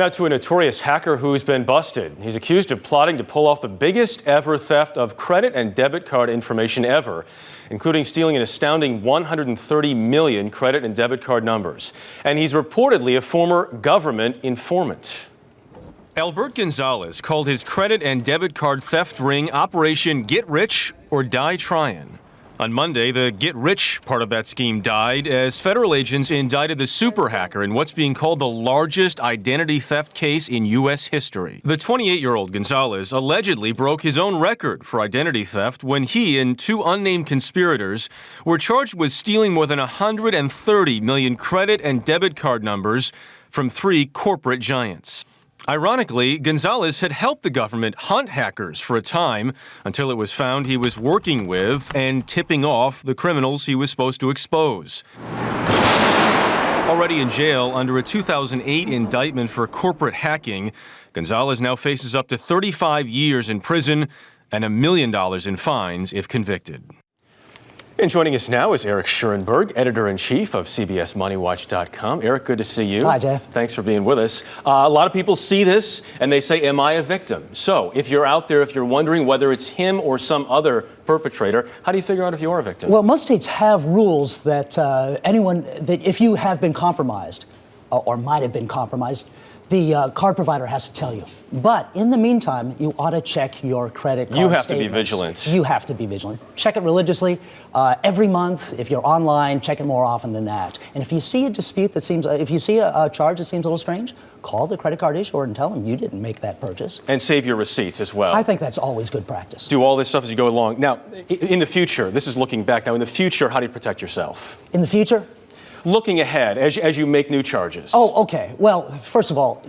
Now to a notorious hacker who's been busted. He's accused of plotting to pull off the biggest ever theft of credit and debit card information ever, including stealing an astounding 130 million credit and debit card numbers. And he's reportedly a former government informant. Albert Gonzalez called his credit and debit card theft ring Operation Get Rich or Die Tryin'. On Monday, the Get Rich part of that scheme died as federal agents indicted the super hacker in what's being called the largest identity theft case in U.S. history. The 28-year-old Gonzalez allegedly broke his own record for identity theft when he and two unnamed conspirators were charged with stealing more than 130 million credit and debit card numbers from three corporate giants. Ironically, Gonzalez had helped the government hunt hackers for a time until it was found he was working with and tipping off the criminals he was supposed to expose. Already in jail under a 2008 indictment for corporate hacking, Gonzalez now faces up to 35 years in prison and $1 million in fines if convicted. And joining us now is Eric Schurenberg, editor-in-chief of CBSMoneyWatch.com. Eric, good to see you. Hi, Jeff. Thanks for being with us. A lot of people see this and they say, am I a victim? So if you're out there, if you're wondering whether it's him or some other perpetrator, how do you figure out if you are a victim? Well, most states have rules that that if you have been compromised or might have been compromised, the card provider has to tell you. But in the meantime, you ought to check your credit card You have statements. to be vigilant. You have to be vigilant. Check it religiously every month. If you're online, check it more often than that. And if you see a dispute that seems, if you see a charge that seems a little strange, call the credit card issuer and tell them you didn't make that purchase. And save your receipts as well. I think that's always good practice. Do all this stuff as you go along. Now, in the future, this is looking back now, in the future, how do you protect yourself? In the future? Looking ahead as you make new charges. Oh, okay. Well, first of all,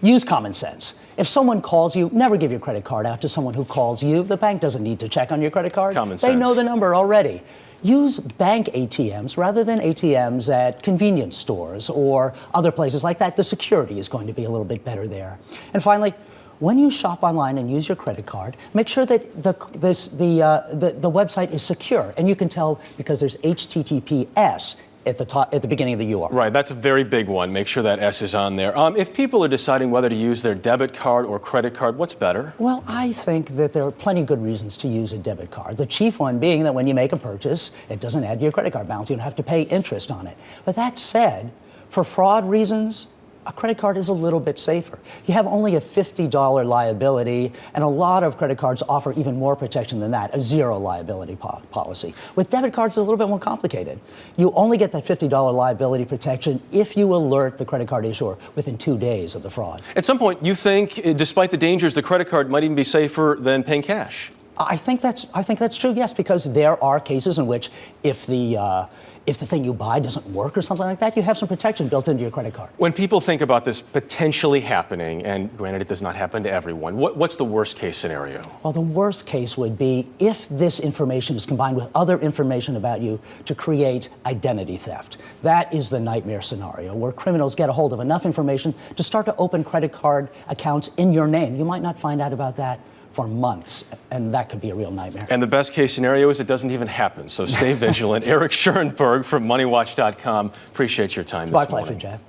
use common sense. If someone calls you, never give your credit card out to someone who calls you. The bank doesn't need to check on your credit card. Common They sense. know the number already. Use bank ATMs rather than ATMs at convenience stores or other places like that. The security is going to be a little bit better there. And finally, when you shop online and use your credit card, make sure that the website is secure. And you can tell because there's HTTPS at the beginning of the URL. Right, that's a very big one. Make sure that S is on there. If people are deciding whether to use their debit card or credit card, what's better? Well, I think that there are plenty of good reasons to use a debit card. The chief one being that when you make a purchase, it doesn't add to your credit card balance. You don't have to pay interest on it. But that said, for fraud reasons, a credit card is a little bit safer. You have only a $50 liability, and a lot of credit cards offer even more protection than that, a zero liability policy. With debit cards, it's a little bit more complicated. You only get that $50 liability protection if you alert the credit card issuer within 2 days of the fraud. At some point, you think, despite the dangers, the credit card might even be safer than paying cash? I think that's true, yes, because there are cases in which if the thing you buy doesn't work or something like that, you have some protection built into your credit card. When people think about this potentially happening, and granted it does not happen to everyone, what's the worst case scenario? Well, the worst case would be if this information is combined with other information about you to create identity theft. That is the nightmare scenario, where criminals get a hold of enough information to start to open credit card accounts in your name. You might not find out about that for months, and that could be a real nightmare. And the best case scenario is it doesn't even happen, so stay vigilant. Eric Schurenberg from MoneyWatch.com. Appreciate your time this morning. My pleasure, Jeff.